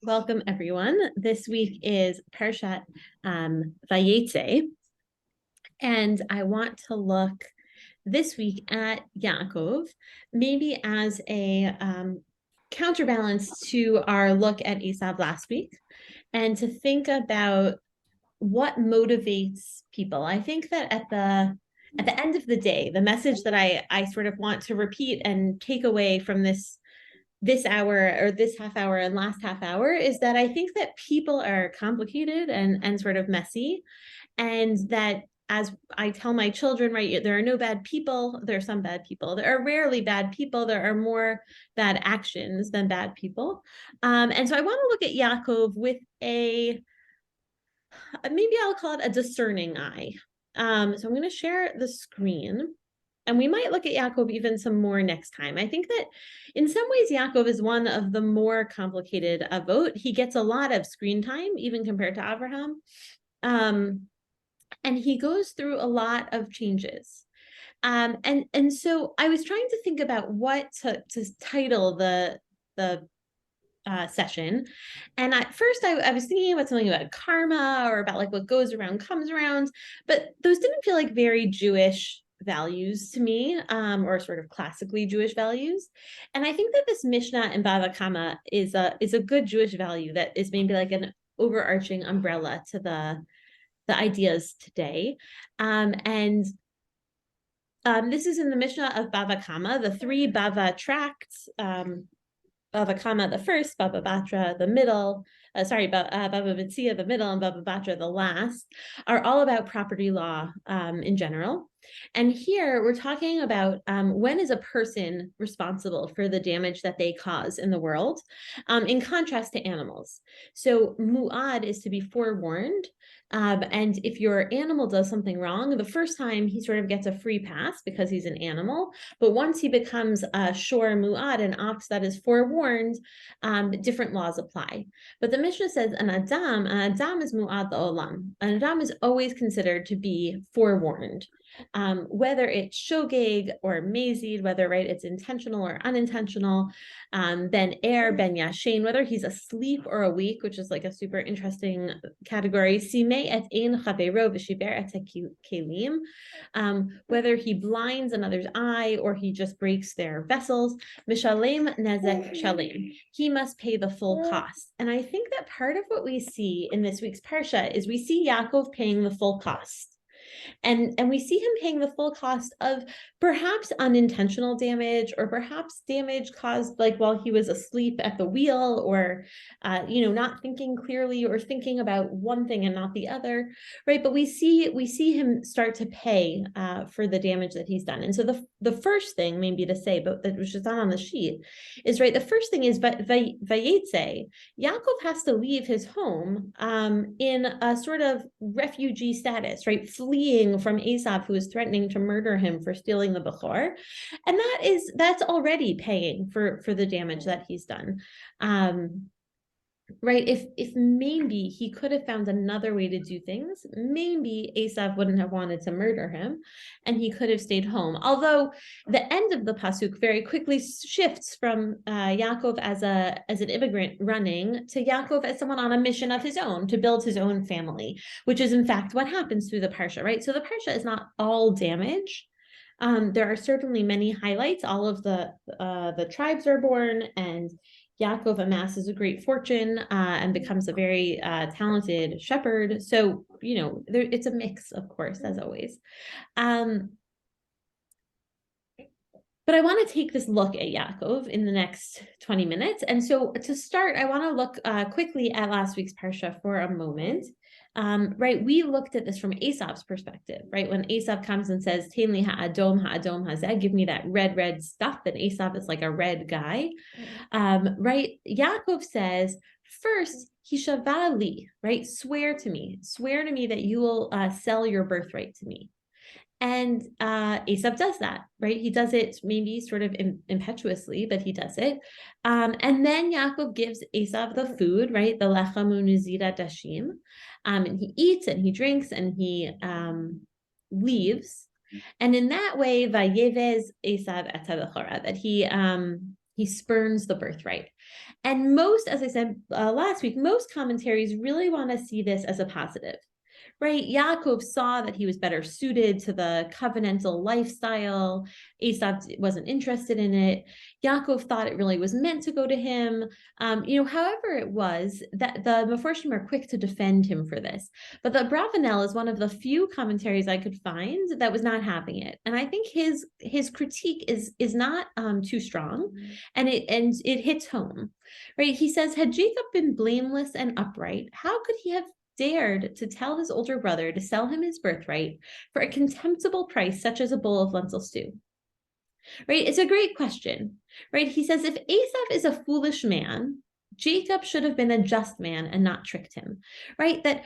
Welcome, everyone. This week is Parshat Vayetzei, and I want to look this week at Yaakov, maybe as a counterbalance to our look at Esav last week, and to think about what motivates people. I think that at the end of the day, the message that I sort of want to repeat and take away from this hour or this half hour and last half hour is that I think that people are complicated and sort of messy, and that as I tell my children, right, there are no bad people. There are some bad people. There are rarely bad people. There are more bad actions than bad people. And so I want to look at Yaakov with maybe I'll call it a discerning eye. So I'm going to share the screen. And we might look at Yaakov even some more next time. I think that in some ways, Yaakov is one of the more complicated avot. He gets a lot of screen time, even compared to Abraham. And he goes through a lot of changes. And so I was trying to think about what to title the session. And at first I was thinking about something about karma or about like what goes around comes around, but those didn't feel like very Jewish values to me, or sort of classically Jewish values. And I think that this Mishnah in Bava Kama is a good Jewish value that is maybe like an overarching umbrella to the ideas today. And this is in the Mishnah of Bava Kama, the three Bava tracts. Bava Kama the first, Baba Batra the middle, Baba Metzia the middle, and Baba Batra the last, are all about property law in general. And here we're talking about when is a person responsible for the damage that they cause in the world, in contrast to animals. So mu'ad is to be forewarned. And if your animal does something wrong, the first time he sort of gets a free pass because he's an animal. But once he becomes a shor mu'ad, an ox that is forewarned, different laws apply. But the Mishnah says an adam is mu'ad olam. An adam is always considered to be forewarned. Whether it's shogeg or mazid, whether it's intentional or unintentional, ben ben yashin, whether he's asleep or awake, which is like a super interesting category. Simei et ein chavero v'shiber et kelim, whether he blinds another's eye or he just breaks their vessels. Mishalem nezek shalim, he must pay the full cost. And I think that part of what we see in this week's parsha is we see Yaakov paying the full cost. And we see him paying the full cost of perhaps unintentional damage, or perhaps damage caused like while he was asleep at the wheel, or not thinking clearly, or thinking about one thing and not the other, right? But we see him start to pay for the damage that he's done. And so the first thing maybe to say, but that was just not on the sheet, is right. The first thing is, but Vayetzei, Yaakov has to leave his home in a sort of refugee status, right? Fleeing from Esav, who is threatening to murder him for stealing the Bechor. And that's already paying for the damage that he's done. Right, if maybe he could have found another way to do things, maybe Esav wouldn't have wanted to murder him, and he could have stayed home. Although the end of the pasuk very quickly shifts from Yaakov as an immigrant running to Yaakov as someone on a mission of his own to build his own family, which is in fact what happens through the parsha. Right, so the parsha is not all damage. There are certainly many highlights. All of the tribes are born, and Yaakov amasses a great fortune and becomes a very talented shepherd. So, it's a mix, of course, as always. But I want to take this look at Yaakov in the next 20 minutes. And so to start, I want to look quickly at last week's parsha for a moment. Right, we looked at this from Esav's perspective, right? When Esav comes and says, "Tein ha'adom hazeh," give me that red stuff, and Esav is like a red guy, right? Yaakov says, first, hishavali, right? Swear to me that you will sell your birthright to me. And Esav does that, right? He does it maybe sort of impetuously, but he does it. And then Yaakov gives Esav the food, right? The lechem unuzira dashim. And he eats and he drinks and he leaves. And in that way, vayevez Esav et habechora, that he He spurns the birthright. And most, as I said last week, most commentaries really want to see this as a positive, right? Yaakov saw that he was better suited to the covenantal lifestyle. Esav wasn't interested in it. Yaakov thought it really was meant to go to him. However it was, that the Meforshim are quick to defend him for this. But the Bravanel is one of the few commentaries I could find that was not having it. And I think his critique is not too strong, and it hits home, right? He says, had Jacob been blameless and upright, how could he have dared to tell his older brother to sell him his birthright for a contemptible price such as a bowl of lentil stew? Right? It's a great question, right? He says, if Esav is a foolish man, Jacob should have been a just man and not tricked him, right? That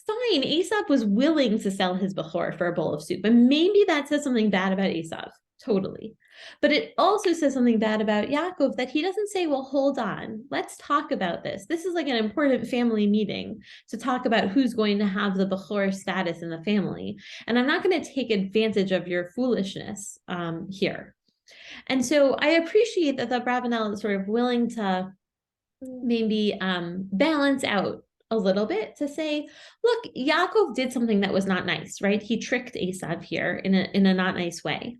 fine, Esav was willing to sell his Bechor for a bowl of soup, and maybe that says something bad about Esav, totally. But it also says something bad about Yaakov, that he doesn't say, well, hold on, let's talk about this. This is like an important family meeting to talk about who's going to have the Bechor status in the family. And I'm not going to take advantage of your foolishness here. And so I appreciate that the Bravanel is sort of willing to maybe balance out a little bit to say, look, Yaakov did something that was not nice, right? He tricked Esav here in a not nice way.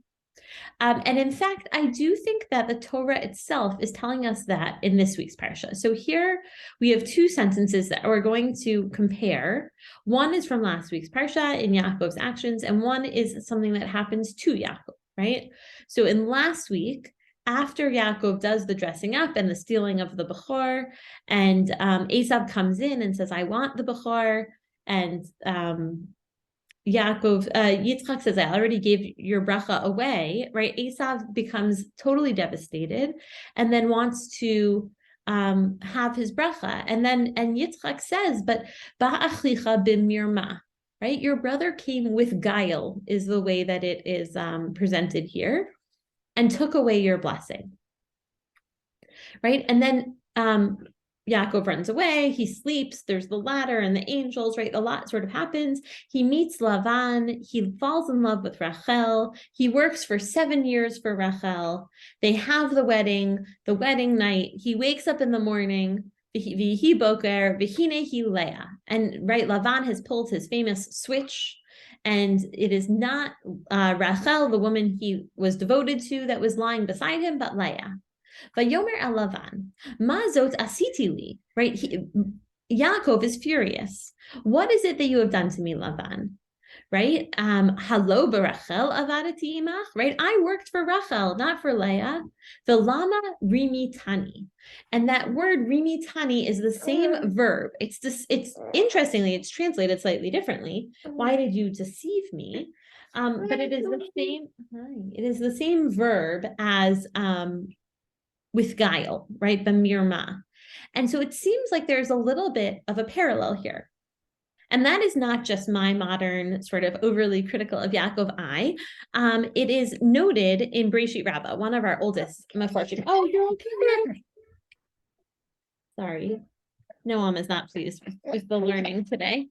And in fact, I do think that the Torah itself is telling us that in this week's parsha. So here we have two sentences that we're going to compare. One is from last week's parsha in Yaakov's actions, and one is something that happens to Yaakov, right? So in last week, after Yaakov does the dressing up and the stealing of the Bechor, and Esav comes in and says, I want the Bechor, and Yitzchak says, I already gave your bracha away, right? Esav becomes totally devastated and then wants to have his bracha. And Yitzchak says, but ba'achlicha b'mirma, right? Your brother came with guile, is the way that it is presented here, and took away your blessing, right? And then Yaakov runs away, he sleeps, there's the ladder and the angels, right? A lot sort of happens. He meets Lavan, he falls in love with Rachel, he works for 7 years for Rachel, they have the wedding night, he wakes up in the morning, V'hi boker, v'hinei Leah, and right, Lavan has pulled his famous switch, and it is not Rachel, the woman he was devoted to, that was lying beside him, but Leah. Vayomer el Lavan, ma zot asiti li, right? Yaakov is furious. What is it that you have done to me, Lavan? Right? Halo barachel avadati imach, right? I worked for Rachel, not for Leah. The lama rimitani. And that word rimitani is the same verb. It's interestingly, it's translated slightly differently. Why did you deceive me? But it is the same. It is the same verb as with guile, right? B'mirma. And so it seems like there's a little bit of a parallel here. And that is not just my modern sort of overly critical of Yaakov eye. It is noted in Breshit Rabbah, one of our oldest Meforshim. Oh, you're okay. Sorry. Noam is not pleased with the learning today.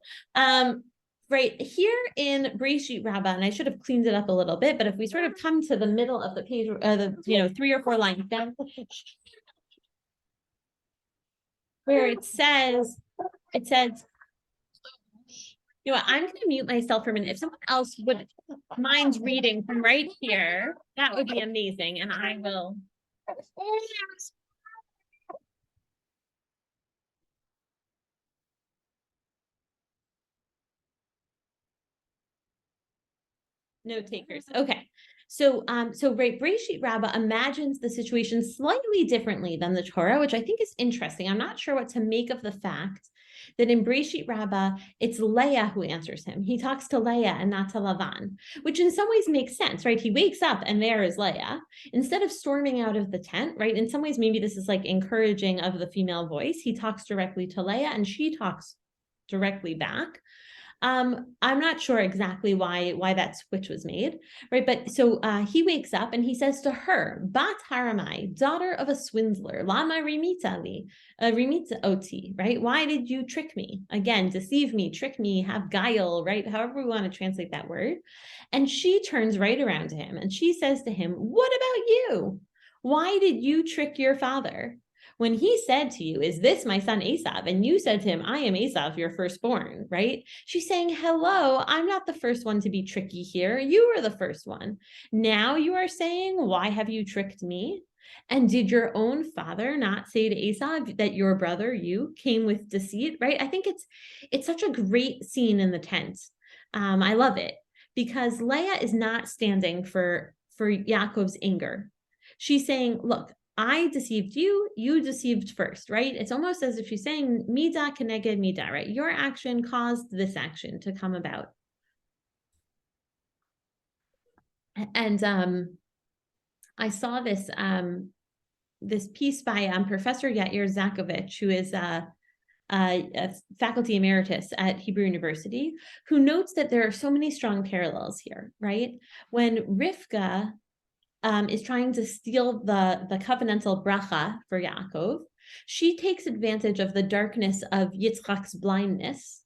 Right here in Breshit Rabbah, and I should have cleaned it up a little bit, but if we sort of come to the middle of the page, 3 or 4 lines down, where it says, you know what, I'm going to mute myself for a minute. If someone else would mind reading from right here, that would be amazing, and I will. No takers. Okay. So right, Breshit Rabbah imagines the situation slightly differently than the Torah, which I think is interesting. I'm not sure what to make of the fact that in Breshit Rabbah, it's Leah who answers him. He talks to Leah and not to Lavan, which in some ways makes sense, right? He wakes up and there is Leah. Instead of storming out of the tent, right? In some ways, maybe this is like encouraging of the female voice. He talks directly to Leah and she talks directly back. I'm not sure exactly why that switch was made, right? But so he wakes up and he says to her, Bat Haramai, daughter of a swindler, Lama Rimita li, Rimita oti, right? Why did you trick me? Again, deceive me, trick me, have guile, right? However we want to translate that word. And she turns right around to him and she says to him, what about you? Why did you trick your father? When he said to you, is this my son Esav? And you said to him, I am Esav, your firstborn, right? She's saying, hello, I'm not the first one to be tricky here. You were the first one. Now you are saying, why have you tricked me? And did your own father not say to Esav that your brother, you, came with deceit, right? I think it's such a great scene in the tent. I love it because Leah is not standing for Yaakov's anger. She's saying, look, I deceived you, you deceived first, right? It's almost as if she's saying, Mida keneged Mida, right? Your action caused this action to come about. And I saw this this piece by Professor Yair Zakovich, who is a faculty emeritus at Hebrew University, who notes that there are so many strong parallels here, right? When Rivka is trying to steal the covenantal bracha for Yaakov, she takes advantage of the darkness of Yitzchak's blindness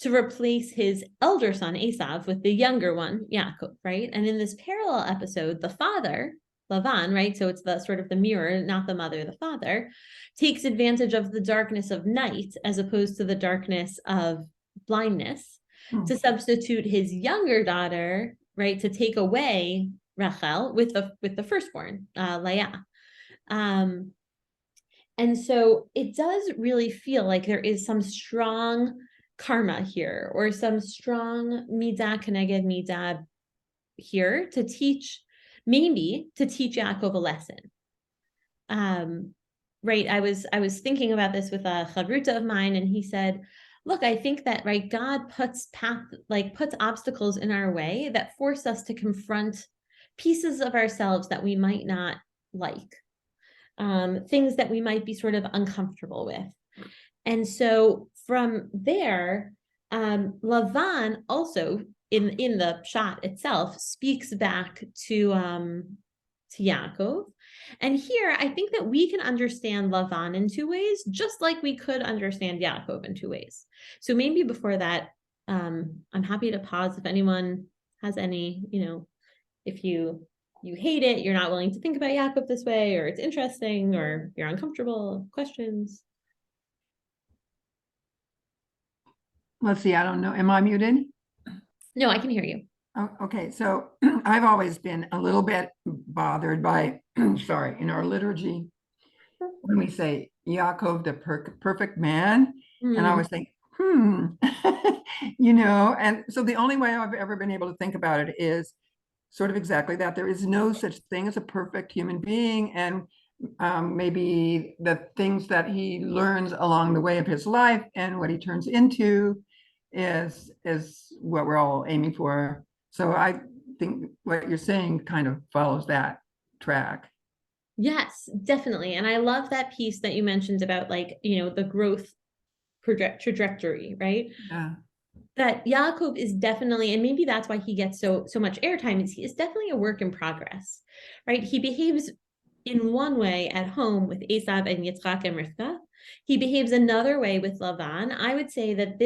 to replace his elder son, Esav, with the younger one, Yaakov, right? And in this parallel episode, the father, Lavan, right? So it's the sort of the mirror, not the mother, the father, takes advantage of the darkness of night as opposed to the darkness of blindness to substitute his younger daughter, right? To take away Rachel with the firstborn, Leah. And so it does really feel like there is some strong karma here, or some strong midah keneged midah here to teach, maybe to teach Yaakov a lesson. Right. I was thinking about this with a chavruta of mine, and he said, look, I think that, right, God puts obstacles in our way that force us to confront pieces of ourselves that we might not like, things that we might be sort of uncomfortable with. And so from there, Lavan also in the shot itself speaks back to Yaakov. And here, I think that we can understand Lavan in two ways, just like we could understand Yaakov in two ways. So maybe before that, I'm happy to pause if anyone has any, if you hate it, you're not willing to think about Yaakov this way, or it's interesting, or you're uncomfortable, questions. Let's see, I don't know. Am I muted? No, I can hear you. Oh, okay, so I've always been a little bit bothered by, sorry, in our liturgy, when we say Yaakov, the perfect man, and I always think, and so the only way I've ever been able to think about it is sort of exactly that. There is no such thing as a perfect human being, and maybe the things that he learns along the way of his life and what he turns into is what we're all aiming for. So I think what you're saying kind of follows that track. Yes, definitely. And I love that piece that you mentioned about, like, the growth trajectory, right? Yeah. That Yaakov is definitely, and maybe that's why he gets so much airtime, is he is definitely a work in progress, right? He behaves in one way at home with Esav and Yitzchak and Rivka. He behaves another way with Lavan. I would say that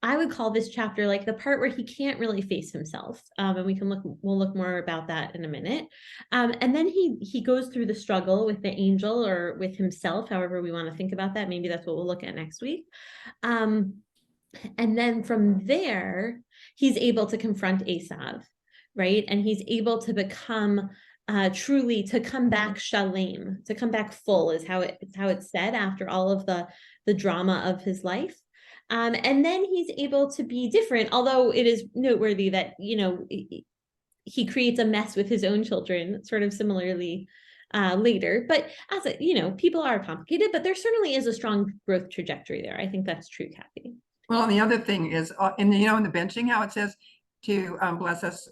I would call this chapter like the part where he can't really face himself. And we'll look more about that in a minute. And then he goes through the struggle with the angel, or with himself, however we want to think about that. Maybe that's what we'll look at next week. And then from there, he's able to confront Esav, right? And he's able to become truly, to come back shalem, to come back full, is how it's said after all of the drama of his life. And then he's able to be different, although it is noteworthy that, he creates a mess with his own children, sort of similarly later. But as people are complicated, but there certainly is a strong growth trajectory there. I think that's true, Kathy. Well, and the other thing is, in the benching, how it says to bless us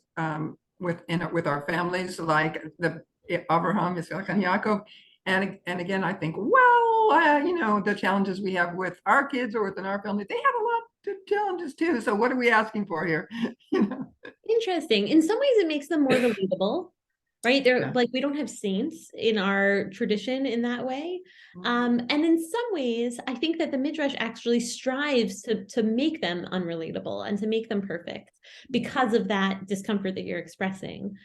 with our families, like the Abraham, Yitzchak, and Yaakov. And again, I think, well, the challenges we have with our kids or within our family, they have a lot of challenges too. So what are we asking for here? Interesting. In some ways, it makes them more relatable, right? They're like, we don't have saints in our tradition in that way. And in some ways, I think that the Midrash actually strives to make them unrelatable and to make them perfect because of that discomfort that you're expressing.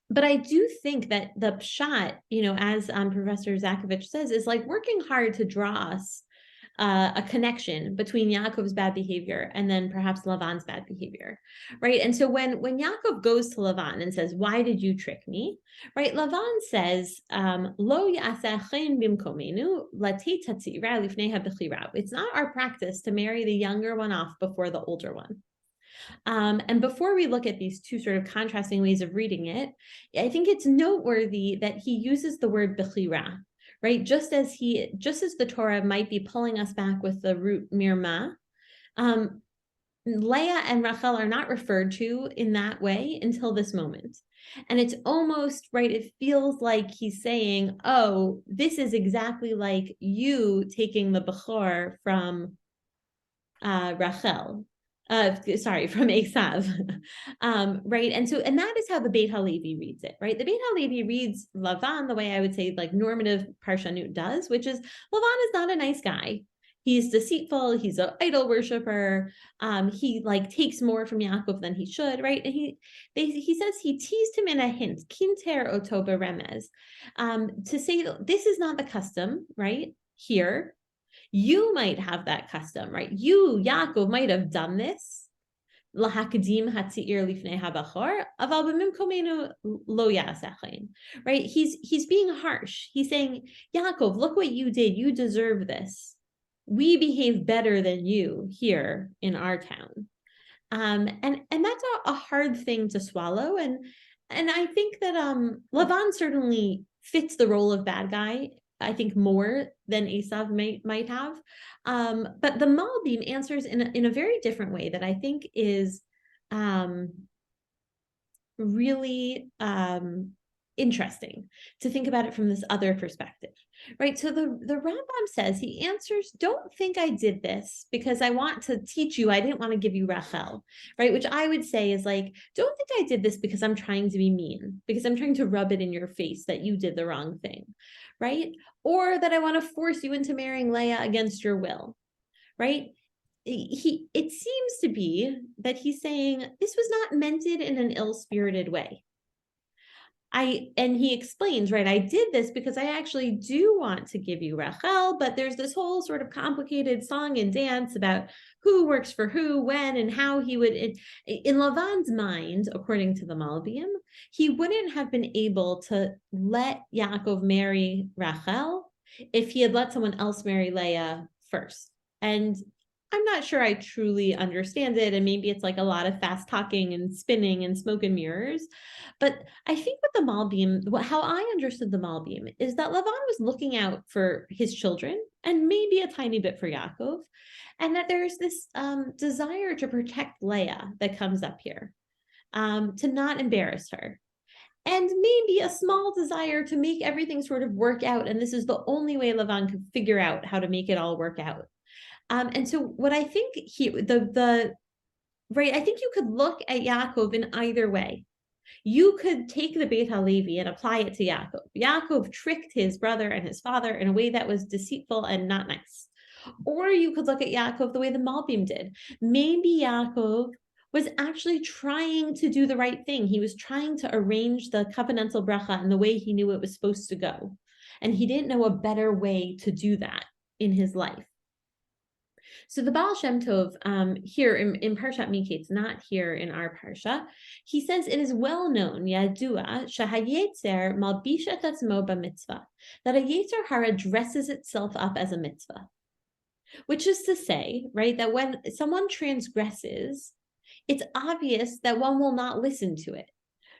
But I do think that the pshat, as Professor Zakovich says, is like working hard to draw us a connection between Yaakov's bad behavior and then perhaps Lavan's bad behavior, right? And so when Yaakov goes to Lavan and says, "Why did you trick me?" Right? Lavan says, "Lo yasechen bimkomenu latei tatzira lifnei habechira." It's not our practice to marry the younger one off before the older one. And before we look at these two sort of contrasting ways of reading it, I think it's noteworthy that he uses the word bechira, right? Just as the Torah might be pulling us back with the root mirma, Leah and Rachel are not referred to in that way until this moment. And it's almost right, it feels like he's saying, oh, this is exactly like you taking the Bechor from Rachel, from Esav, right? And that is how the Beit HaLevi reads it, right? The Beit HaLevi reads Lavan the way I would say like normative Parshanut does, which is Lavan is not a nice guy. He's deceitful. He's an idol worshiper. He like takes more from Yaakov than he should, right? And he says he teased him in a hint, kinter otoba remez, to say this is not the custom, right? Here, you might have that custom, right? You, Yaakov, might have done this. Right? He's being harsh. He's saying, Yaakov, look what you did. You deserve this. We behave better than you here in our town. And that's a hard thing to swallow. And I think that Lavan certainly fits the role of bad guy, I think more than Esav might have. But the Malbim answers in a very different way that I think is really interesting to think about it from this other perspective, right? So the Rambam says, he answers, don't think I did this because I want to teach you. I didn't want to give you Rachel, right? Which I would say is like, don't think I did this because I'm trying to be mean, because I'm trying to rub it in your face that you did the wrong thing, right? Or that I want to force you into marrying Leah against your will, right? It seems to be that he's saying this was not meant in an ill-spirited way. And he explains, right, I did this because I actually do want to give you Rachel, but there's this whole sort of complicated song and dance about who works for who, when, and how he would, in Lavan's mind, according to the Malbim, he wouldn't have been able to let Yaakov marry Rachel if he had let someone else marry Leah first. And I'm not sure I truly understand it. And maybe it's like a lot of fast talking and spinning and smoke and mirrors. But I think with the Malbim, how I understood the Malbim is that Lavan was looking out for his children and maybe a tiny bit for Yaakov. And that there's this desire to protect Leah that comes up here, to not embarrass her. And maybe a small desire to make everything sort of work out. And this is the only way Lavan could figure out how to make it all work out. And so what I think right, I think you could look at Yaakov in either way. You could take the Beit HaLevi and apply it to Yaakov. Yaakov tricked his brother and his father in a way that was deceitful and not nice. Or you could look at Yaakov the way the Malbim did. Maybe Yaakov was actually trying to do the right thing. He was trying to arrange the covenantal bracha in the way he knew it was supposed to go. And he didn't know a better way to do that in his life. So the Baal Shem Tov here in Parshat Miketz, not here in our Parsha, he says it is well known, Yadua, Shahayetzer Malbish et atzmo b'mitzvah, that a Yetzer Hara dresses itself up as a mitzvah. Which is to say, right, that when someone transgresses, it's obvious that one will not listen to it.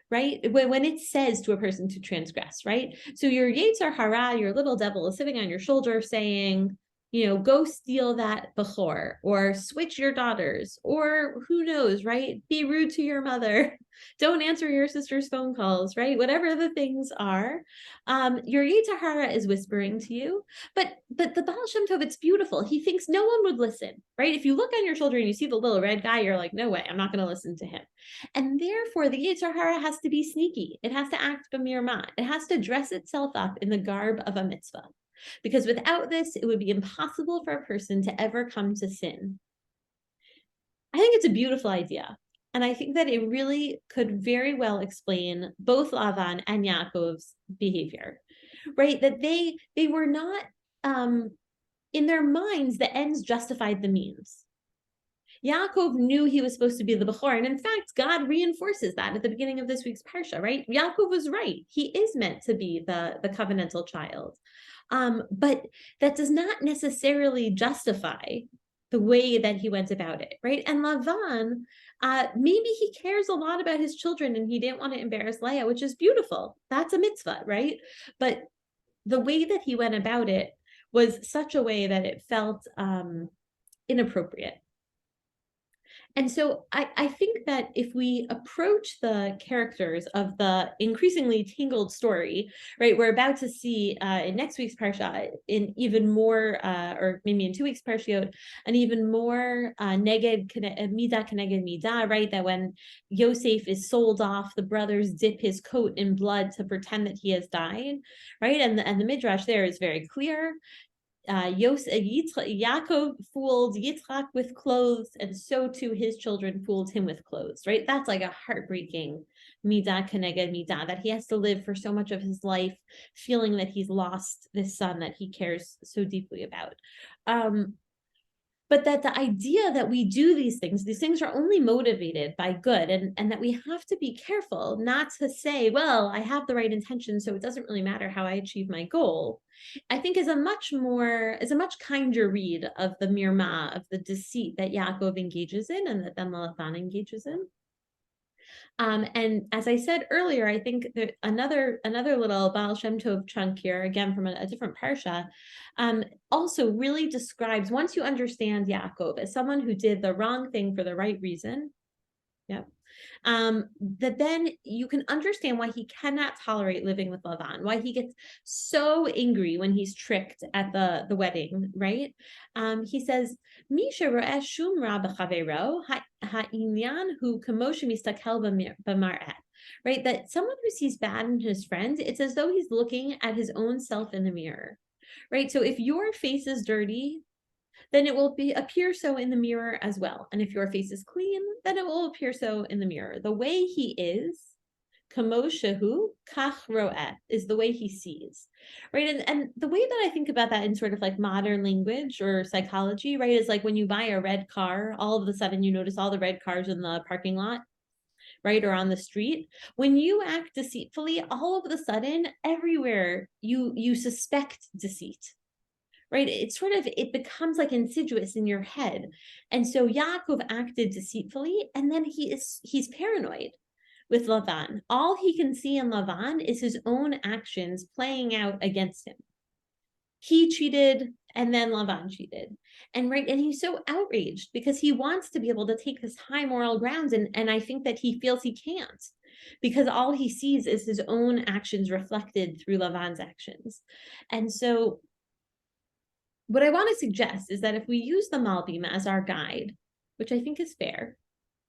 Right? When it says to a person to transgress, right? So your Yetzer Hara, your little devil, is sitting on your shoulder saying, go steal that bechor, or switch your daughters, or who knows, right? Be rude to your mother. Don't answer your sister's phone calls, right? Whatever the things are, your Yetzer Hara is whispering to you. But the Baal Shem Tov, it's beautiful. He thinks no one would listen, right? If you look on your shoulder and you see the little red guy, you're like, no way, I'm not going to listen to him. And therefore, the Yetzer Hara has to be sneaky. It has to act b'mirma. It has to dress itself up in the garb of a mitzvah. Because without this, it would be impossible for a person to ever come to sin. I think it's a beautiful idea. And I think that it really could very well explain both Lavan and Yaakov's behavior, right? That they were not in their minds, the ends justified the means. Yaakov knew he was supposed to be the Bechor. And in fact, God reinforces that at the beginning of this week's Parsha, right? Yaakov was right. He is meant to be the covenantal child. But that does not necessarily justify the way that he went about it, right? And Lavan, maybe he cares a lot about his children and he didn't want to embarrass Leah, which is beautiful. That's a mitzvah, right? But the way that he went about it was such a way that it felt inappropriate. And so I think that if we approach the characters of the increasingly tangled story, right, we're about to see in next week's parsha in even more, or maybe in 2 weeks parshiot, an even more neged midah keneged midah, right? That when Yosef is sold off, the brothers dip his coat in blood to pretend that he has died, right? And the midrash there is very clear. Yaakov fooled Yitzchak with clothes, and so too his children fooled him with clothes, right? That's like a heartbreaking midah keneged midah, that he has to live for so much of his life feeling that he's lost this son that he cares so deeply about. But that the idea that we do these things are only motivated by good, and that we have to be careful not to say, well, I have the right intention, so it doesn't really matter how I achieve my goal, I think is a much kinder read of the mirma, of the deceit that Yaakov engages in and that then Lavan engages in. And as I said earlier, I think that another little Baal Shem Tov chunk here, again from a different parsha, also really describes, once you understand Yaakov as someone who did the wrong thing for the right reason, yeah, that then you can understand why he cannot tolerate living with Lavan, why he gets so angry when he's tricked at the wedding, right? He says, Misha ra'eh shum ra b'chavero ha'inyan hu kamoshe mistakel b'mar'eh. Right, that someone who sees bad in his friends, it's as though he's looking at his own self in the mirror, right? So if your face is dirty, then it will appear so in the mirror as well. And if your face is clean, then it will appear so in the mirror. The way he is, kamo shehu, kach ro'eh, is the way he sees, right? And the way that I think about that in sort of like modern language or psychology, right, is like when you buy a red car, all of a sudden you notice all the red cars in the parking lot, right, or on the street. When you act deceitfully, all of a sudden, everywhere you suspect deceit, right? It becomes like insidious in your head. And so Yaakov acted deceitfully, and then he's paranoid with Lavan. All he can see in Lavan is his own actions playing out against him. He cheated, and then Lavan cheated. And he's so outraged because he wants to be able to take this high moral grounds, and I think that he feels he can't, because all he sees is his own actions reflected through Lavan's actions. And so what I want to suggest is that if we use the Malbim as our guide, which I think is fair,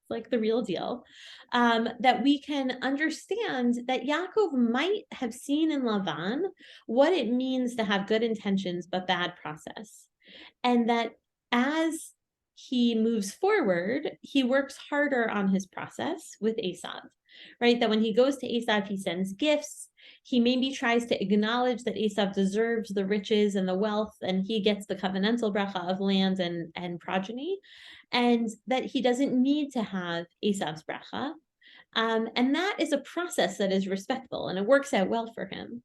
like the real deal, that we can understand that Yaakov might have seen in Lavan what it means to have good intentions but bad process. And that as he moves forward, he works harder on his process with Esav, right? That when he goes to Esav, he sends gifts. He maybe tries to acknowledge that Esav deserves the riches and the wealth, and he gets the covenantal bracha of land and progeny, and that he doesn't need to have Esav's bracha. And that is a process that is respectful and it works out well for him.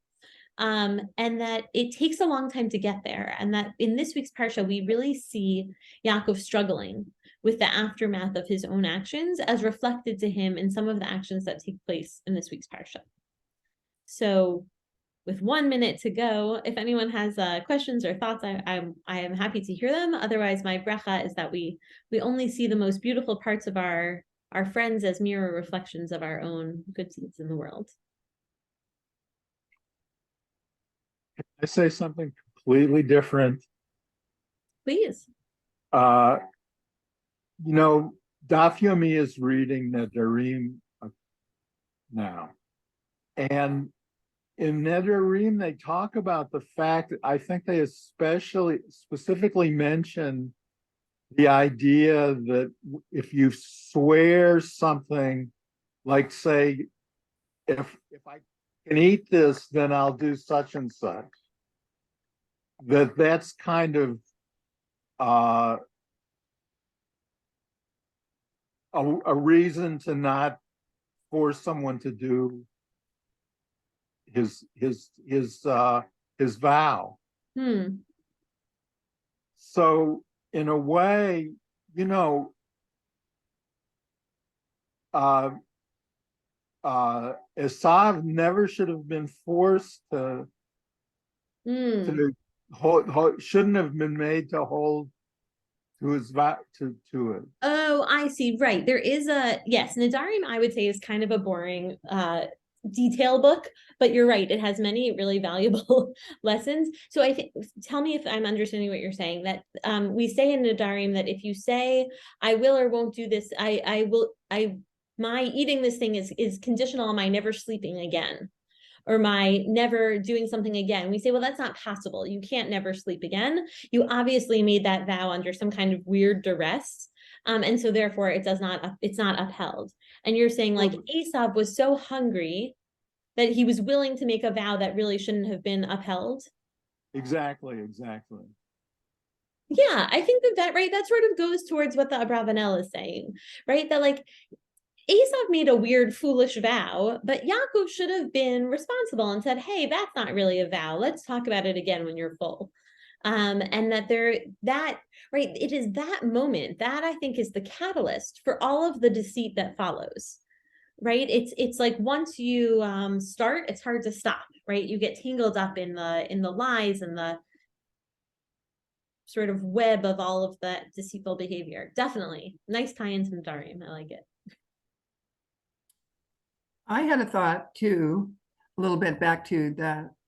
And that it takes a long time to get there. And that in this week's parsha, we really see Yaakov struggling with the aftermath of his own actions as reflected to him in some of the actions that take place in this week's parsha. So with 1 minute to go, if anyone has questions or thoughts, I am happy to hear them. Otherwise, my bracha is that we only see the most beautiful parts of our friends as mirror reflections of our own good deeds in the world. I say something completely different. Please. Uh, Daf Yomi is reading Nedarim now. And in Nedarim, they talk about the fact that I think they specifically mention the idea that if you swear something, like say, if I can eat this, then I'll do such and such. That's kind of uh, a reason to not force someone to do his vow. Hmm. So in a way, you know, uh, Esav never should have been forced Hmm. to shouldn't have been made to hold to his vow to it. Oh, I see. Right. There is a, yes, Nadarim, I would say, is kind of a boring detail book, but you're right. It has many really valuable lessons. So I think, tell me if I'm understanding what you're saying, that we say in Nadarim that if you say, I will or won't do this, my eating this thing is conditional on my never sleeping again, or my never doing something again. We say, well, that's not possible. You can't never sleep again. You obviously made that vow under some kind of weird duress. And so therefore it's not upheld. And you're saying like Aesop was so hungry that he was willing to make a vow that really shouldn't have been upheld. Exactly, exactly. Yeah, I think that right, that sort of goes towards what the Abravanel is saying, right? That like Esau made a weird, foolish vow, but Yaakov should have been responsible and said, "Hey, that's not really a vow. Let's talk about it again when you're full." And that right, it is that moment that I think is the catalyst for all of the deceit that follows. Right? It's like once you start, it's hard to stop. Right? You get tangled up in the lies and the sort of web of all of that deceitful behavior. Definitely, nice tie-ins from Darium. I like it. I had a thought too, a little bit back to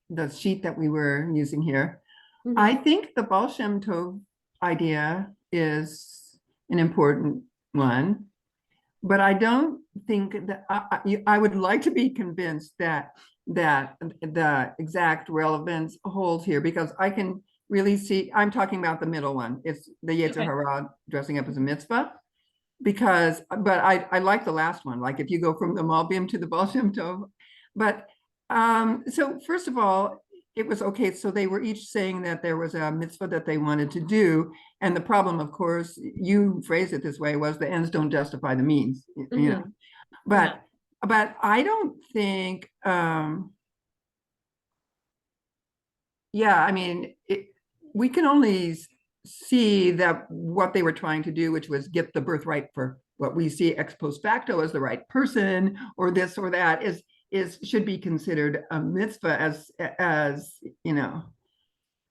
the sheet that we were using here. Mm-hmm. I think the Baal Shem Tov idea is an important one, but I don't think that I would like to be convinced that the exact relevance holds here, because I can really see, I'm talking about the middle one. It's the Yetzer Okay. Hara dressing up as a mitzvah, because, but I like the last one, like if you go from the Malbim to the Baal Shem Tov. But so first of all, it was okay. So they were each saying that there was a mitzvah that they wanted to do. And the problem, of course, you phrased it this way, was the ends don't justify the means, you know. Mm-hmm. Yeah. But I don't think, yeah, I mean, we can only see that what they were trying to do, which was get the birthright for what we see ex post facto as the right person, or this or that, is should be considered a mitzvah, as you know,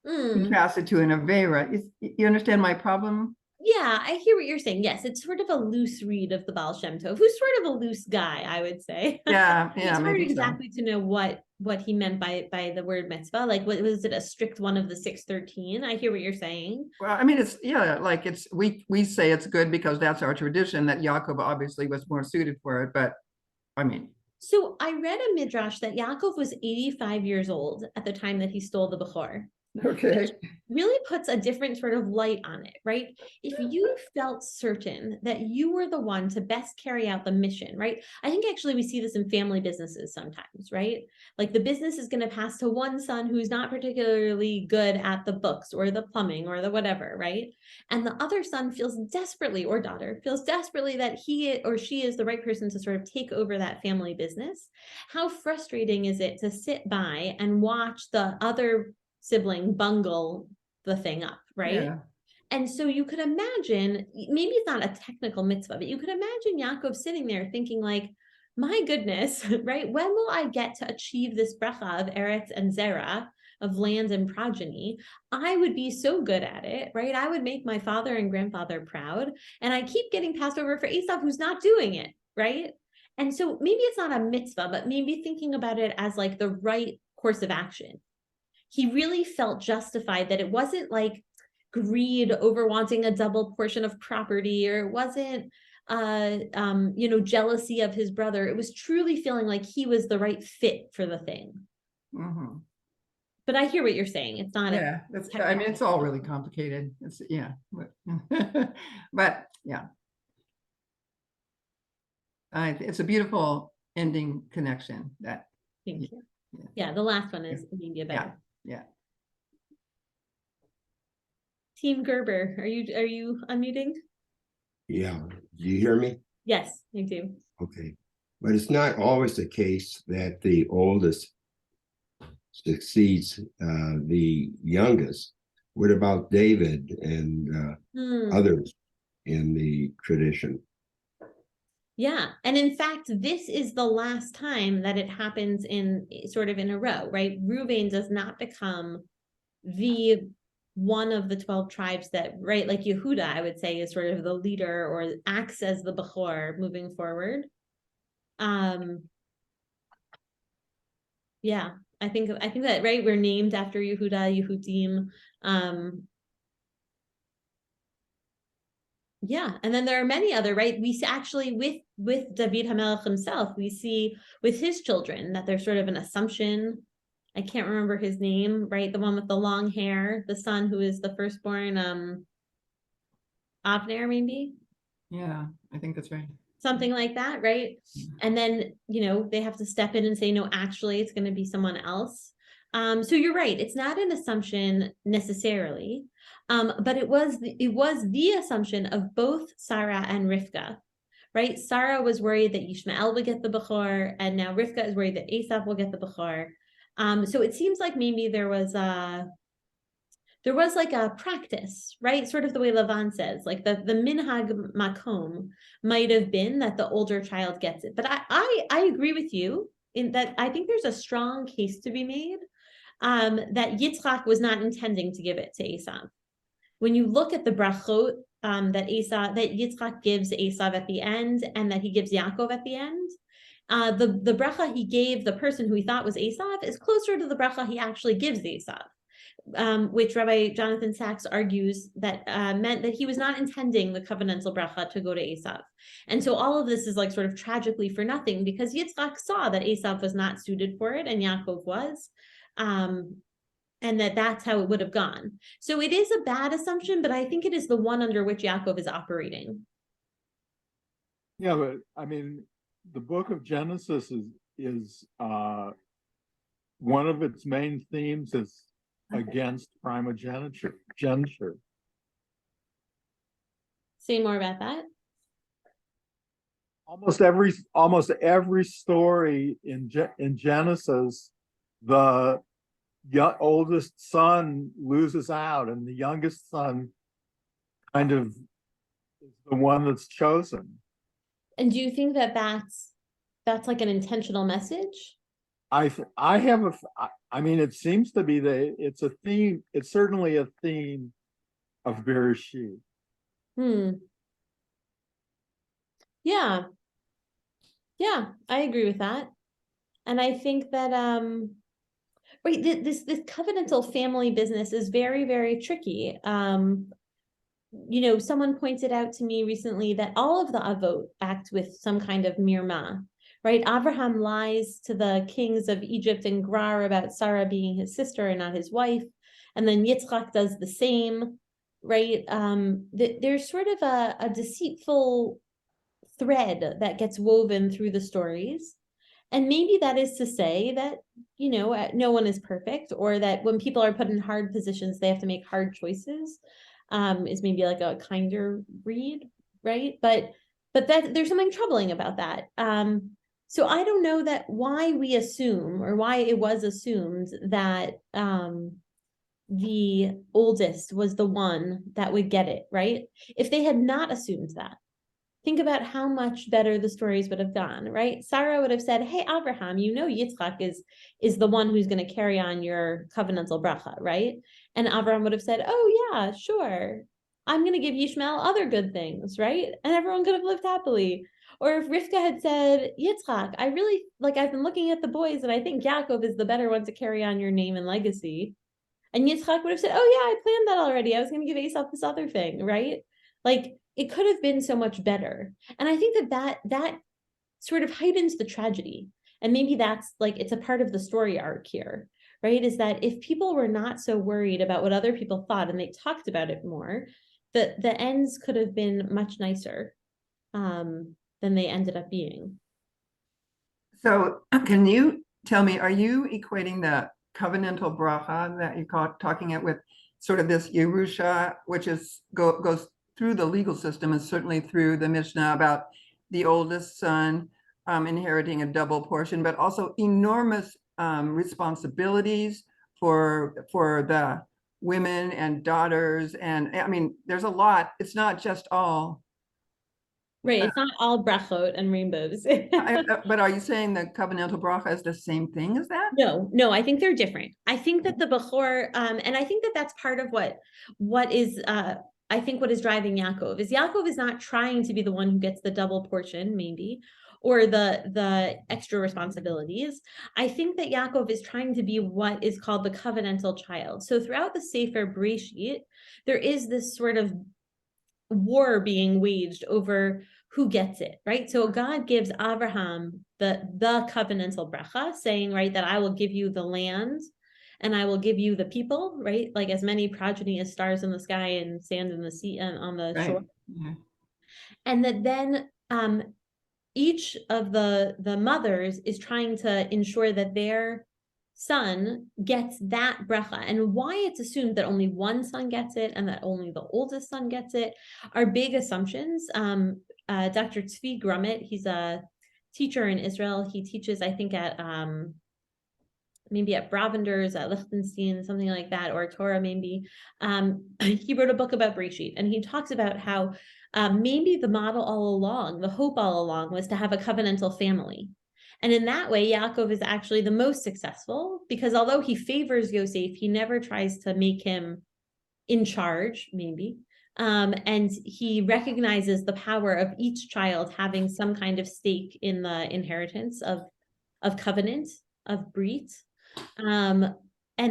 Mm. contrasted to an avera. You understand my problem? Yeah, I hear what you're saying. Yes, it's sort of a loose read of the Baal Shem Tov, who's sort of a loose guy, I would say. Yeah, yeah, It's hard maybe so. exactly to know what he meant by the word mitzvah. Like, what was it? A strict one of the 613? I hear what you're saying. Well, I mean, it's, yeah, like it's, we say it's good because that's our tradition, that Yaakov obviously was more suited for it, but I mean, So I read a midrash that Yaakov was 85 years old at the time that he stole the Bechor, which okay. really puts a different sort of light on it, right? If you felt certain that you were the one to best carry out the mission, right? I think actually we see this in family businesses sometimes, right? Like the business is going to pass to one son who's not particularly good at the books or the plumbing or the whatever, right? And the other son feels desperately, or daughter feels desperately, that he or she is the right person to sort of take over that family business. How frustrating is it to sit by and watch the other sibling bungle the thing up, right? Yeah. And so you could imagine, maybe it's not a technical mitzvah, but you could imagine Yaakov sitting there thinking like, my goodness, right? When will I get to achieve this bracha of Eretz and Zerah, of land and progeny? I would be so good at it, right? I would make my father and grandfather proud. And I keep getting passed over for Esau, who's not doing it, right? And so maybe it's not a mitzvah, but maybe thinking about it as like the right course of action. He really felt justified, that it wasn't like greed over wanting a double portion of property, or it wasn't jealousy of his brother. It was truly feeling like he was the right fit for the thing. Mm-hmm. But I hear what you're saying. It's not Yeah, I mean, it's all really complicated. It's, yeah, but yeah. It's a beautiful ending connection that. Thank you. Yeah, the last one is maybe a Yeah, better. yeah. Team Gerber, are you unmuting? Yeah, do you hear me? Yes, I do. Okay. But it's not always the case that the oldest succeeds the youngest. What about David and others in the tradition? Yeah. And in fact, this is the last time that it happens in sort of in a row, right? Reuven does not become the one of the 12 tribes that, right, like Yehuda, I would say, is sort of the leader or acts as the Bechor moving forward. Yeah, I think that, right, we're named after Yehuda, Yehudim. Yeah, and then there are many other, right? We see actually with David HaMelech himself, we see with his children that there's sort of an assumption. I can't remember his name, right? The one with the long hair, the son who is the firstborn, Avner, maybe? Yeah, I think that's right. Something like that, right? And then, they have to step in and say, no, actually, it's going to be someone else. So you're right. It's not an assumption necessarily, but it was the assumption of both Sarah and Rivka, right? Sarah was worried that Yishmael would get the Bechor, and now Rivka is worried that Esav will get the Bechor. So it seems like maybe there was like a practice, right? Sort of the way Lavan says, like the minhag makom might have been that the older child gets it. But I agree with you in that I think there's a strong case to be made that Yitzchak was not intending to give it to Esav. When you look at the brachot that Yitzchak gives Esav at the end and that he gives Yaakov at the end, the bracha he gave the person who he thought was Esav is closer to the bracha he actually gives Esav. Which Rabbi Jonathan Sachs argues that meant that he was not intending the covenantal bracha to go to Esav. And so all of this is like sort of tragically for nothing because Yitzchak saw that Esav was not suited for it and Yaakov was. And that's how it would have gone. So it is a bad assumption, but I think it is the one under which Yaakov is operating. Yeah, but I mean, the book of Genesis is one of its main themes is against primogeniture. Say more about that. Almost every story in Genesis, the oldest son loses out, and the youngest son kind of is the one that's chosen. And do you think that that's like an intentional message? I mean, it seems to be it's a theme. It's certainly a theme of Bereshit. Yeah. Yeah, I agree with that. And I think that right, this covenantal family business is very, very tricky. Someone pointed out to me recently that all of the Avot act with some kind of mirma, right? Abraham lies to the kings of Egypt and Gerar about Sarah being his sister and not his wife. And then Yitzchak does the same, right? There's sort of a deceitful thread that gets woven through the stories. And maybe that is to say that, no one is perfect, or that when people are put in hard positions, they have to make hard choices, is maybe like a kinder read, right? But that there's something troubling about that. So I don't know that why we assume or why it was assumed that the oldest was the one that would get it, right? If they had not assumed that, think about how much better the stories would have gone, right? Sarah would have said, hey, Abraham, Yitzchak is the one who's going to carry on your covenantal bracha, right? And Abraham would have said, oh yeah, sure. I'm going to give Yishmael other good things, right? And everyone could have lived happily. Or if Rivka had said, Yitzchak, I've been looking at the boys and I think Yaakov is the better one to carry on your name and legacy. And Yitzchak would have said, oh yeah, I planned that already. I was going to give Esau this other thing, right? Like, it could have been so much better. And I think that sort of heightens the tragedy. And maybe that's like, it's a part of the story arc here, right? Is that if people were not so worried about what other people thought and they talked about it more, the ends could have been much nicer than they ended up being. So can you tell me, are you equating the covenantal bracha that you're talking it with sort of this Yerusha, which goes through the legal system and certainly through the Mishnah about the oldest son inheriting a double portion, but also enormous responsibilities for the women and daughters. And I mean, there's a lot. It's not just all. Right, it's not all brachot and rainbows. But are you saying the covenantal bracha is the same thing as that? No, I think they're different. I think that the Bechor, and I think that that's part of what is, I think what is driving Yaakov is not trying to be the one who gets the double portion, maybe, or the extra responsibilities. I think that Yaakov is trying to be what is called the covenantal child. So throughout the Sefer Breshit, there is this sort of war being waged over who gets it, right? So God gives Abraham the covenantal bracha, saying, right, that I will give you the land and I will give you the people, right? Like as many progeny as stars in the sky and sand in the sea and on the Right. shore. Yeah. And that then each of the mothers is trying to ensure that their son gets that bracha. And why it's assumed that only one son gets it and that only the oldest son gets it are big assumptions. Dr. Tzvi Grummet, he's a teacher in Israel. He teaches, I think, at maybe at Bravender's, at Liechtenstein, something like that, or Torah maybe. He wrote a book about Breshit, and he talks about how maybe the model all along, the hope all along, was to have a covenantal family. And in that way, Yaakov is actually the most successful, because although he favors Yosef, he never tries to make him in charge, maybe. And he recognizes the power of each child having some kind of stake in the inheritance of covenant, of brit. And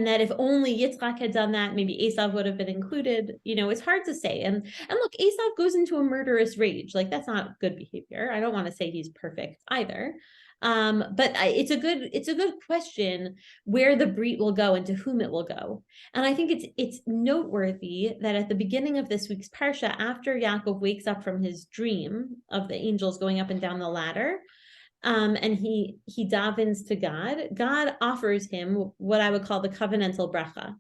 that if only Yitzchak had done that, maybe Esav would have been included. You know, it's hard to say. And look, Esav goes into a murderous rage. Like, that's not good behavior. I don't want to say he's perfect either. But it's a good question where the brit will go and to whom it will go. And I think it's noteworthy that at the beginning of this week's parsha, after Yaakov wakes up from his dream of the angels going up and down the ladder, and he davens to God. God offers him what I would call the covenantal bracha,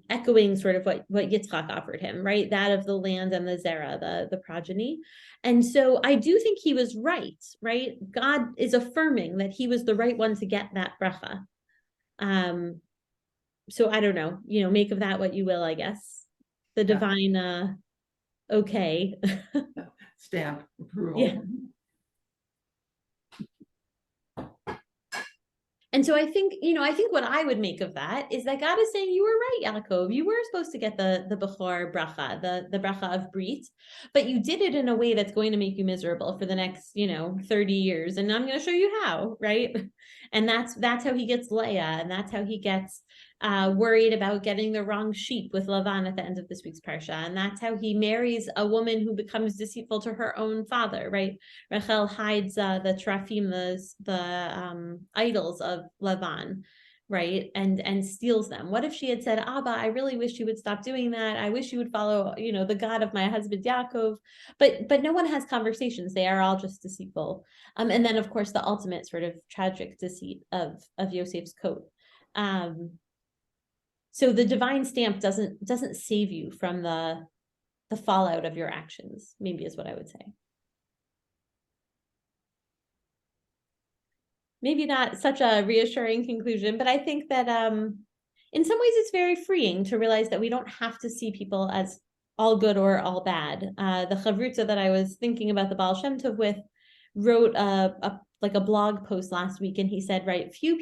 echoing sort of what Yitzchak offered him, right? That of the land and the zera, the progeny. And so I do think he was right? God is affirming that he was the right one to get that bracha. So I don't know, make of that what you will, I guess. The divine, okay. Stamp approval. Yeah. And so I think what I would make of that is that God is saying, you were right, Yaakov. You were supposed to get the Bechor bracha, the bracha of Brit, but you did it in a way that's going to make you miserable for the next, 30 years. And I'm going to show you how, right? And that's how he gets Leah, and that's how he gets worried about getting the wrong sheep with Lavan at the end of this week's parsha. And that's how he marries a woman who becomes deceitful to her own father, right? Rachel hides the terafim, the idols of Lavan, right? And steals them. What if she had said, Abba, I really wish you would stop doing that. I wish you would follow, the God of my husband Yaakov. But no one has conversations. They are all just deceitful. And then of course the ultimate sort of tragic deceit of Yosef's coat. So the divine stamp doesn't save you from the fallout of your actions, maybe is what I would say. Maybe not such a reassuring conclusion, but I think that in some ways it's very freeing to realize that we don't have to see people as all good or all bad. The Chavruta that I was thinking about the Baal Shem Tov with wrote a blog post last week, and he said, right, few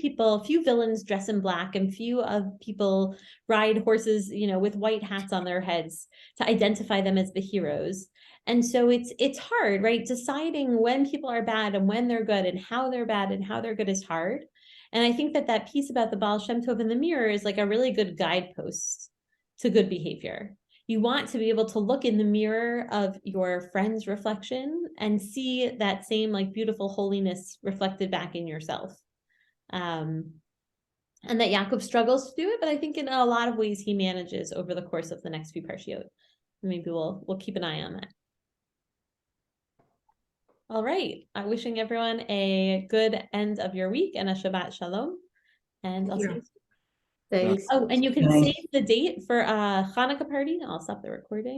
villains dress in black, and few of people ride horses, with white hats on their heads to identify them as the heroes. And so it's hard, right? Deciding when people are bad and when they're good and how they're bad and how they're good is hard. And I think that piece about the Baal Shem Tov in the mirror is like a really good guidepost to good behavior. You want to be able to look in the mirror of your friend's reflection and see that same like beautiful holiness reflected back in yourself. and that Yaakov struggles to do it, but I think in a lot of ways he manages over the course of the next few parshiot. Maybe we'll keep an eye on that. All right. I'm wishing everyone a good end of your week and a Shabbat Shalom. And I'll see you soon. Thanks. Oh, and you can Thanks. save the date for Hanukkah party. I'll stop the recording.